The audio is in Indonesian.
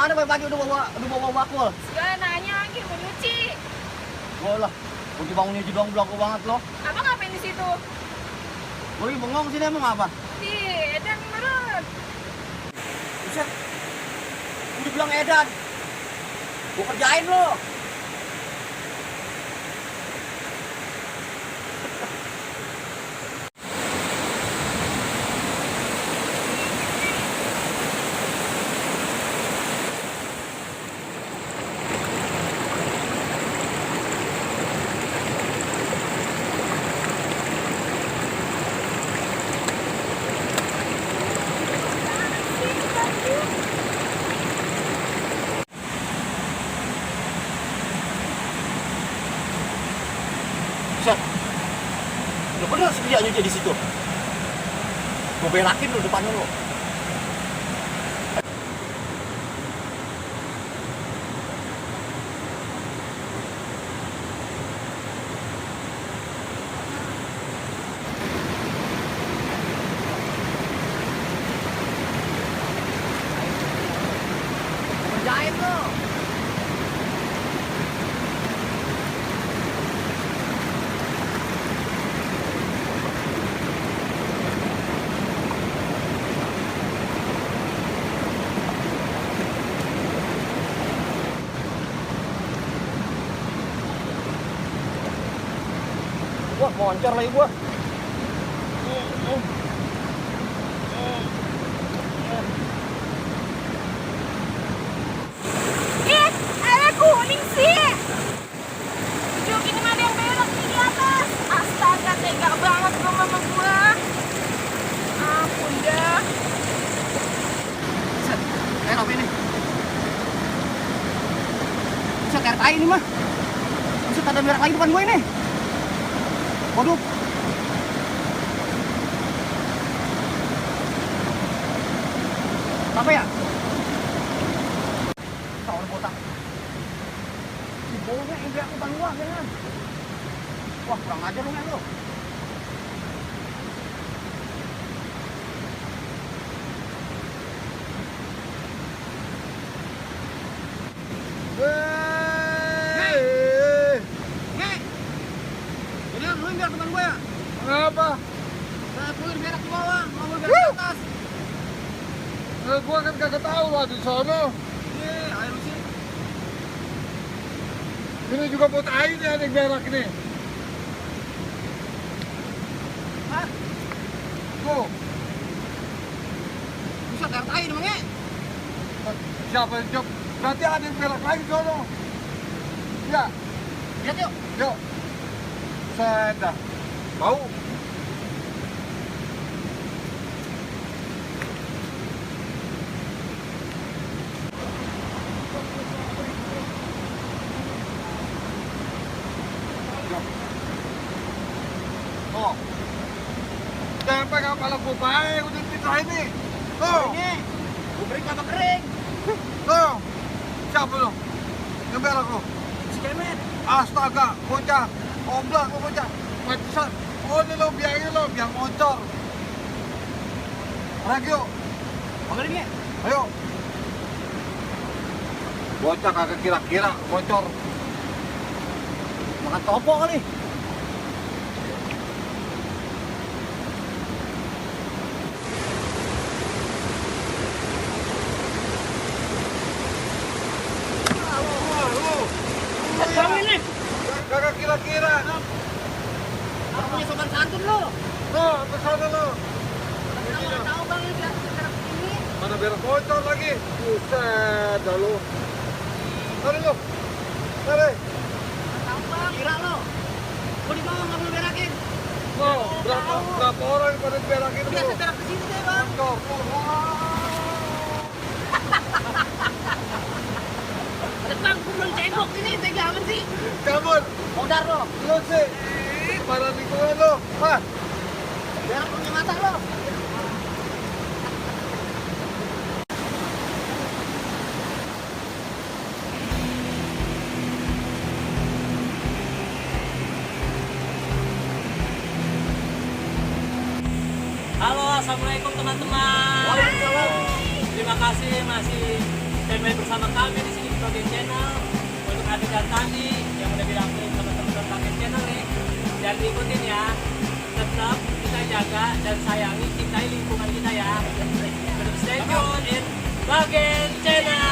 Mana pagi udah bawa bakul? Gak nanya lagi mau nyuci. Gua lah. Gua bangun nyuci doang belagu banget lo. Abang ngapain di situ? Gua lagi bengong sini emang apa? Ih, Edan menurut. Buset. Udah bilang Edan. Gua kerjain lo. Buset. Udah bener sih dia nyuci di situ. Gua belakin lo depannya lo. Kerjain lo. Wah, moncer lagi gua. Ih, ada kuning sih. Jok ini mana yang belok nih di atas? Astaga, tega banget lo sama gua. Ampun dah. Buset. Apa ini? Buset, kayak tai ini mah. Buset, ada merah lagi depan gue ini. Waduh. Apa ya? Tahu botak. Si baunya yang biar depan gua kan. Wah, kurang ajar lu men lu. Ngek. Ini lu biar depan gua ya. Kenapa? Nah, pulir berak ke bawah, mau berak ke atas. Gua kan kagak tahu lah di sono. Ayo lu sih. Ini juga buat air nih ada yang berak ini. Hah? Tuh, Buset, air tai nih, Mang. siapa yang jawab? Berarti ada yang berak lagi di sono. Ya, Lihat yuk. yuk. Saya mau. Oh, Jangan pegang kepala gua baik, udah kita ini. Tuh, ini. Gua kering apa kering? tuh. Siapa lu? Yang berak lu? Si Kemet. Astaga, bocah. Oblak lu bocah. Pantesan. Oh ini lo biang moncor. Lagi yuk, Panggil ini. ayo. Bocah kagak kira-kira moncor. Makan topo kali. Bang ini. Kagak kira-kira. Aku punya sopan santun lo. Tuh, kesana lo. Nggak tahu bang ini berak ini. Mana berak moncor lagi. Buset dah lu. Mari lu. Mari. Tahu bang. Kira lo. Gua di bawah nggak boleh berakin. Mau, berapa orang yang pada berakin Biasa lu? berak ke sini deh bang. Moncor. Bang, gua belum cebok ini. Tega amat sih. Kabur. Modar lo. Lu sih. Pada lingkungan lu. Hah? Berak punya mata lo. Halo, assalamualaikum teman-teman. Waalaikumsalam. Terima kasih masih standby bersama kami di sini di Bagian Channel. Untuk adegan tadi yang udah dilakuin sama teman-teman Bagian Channel nih, jangan diikutin ya. Tetap kita jaga dan sayangi, cintai lingkungan kita ya. Tetap stay tune in Bagian Channel.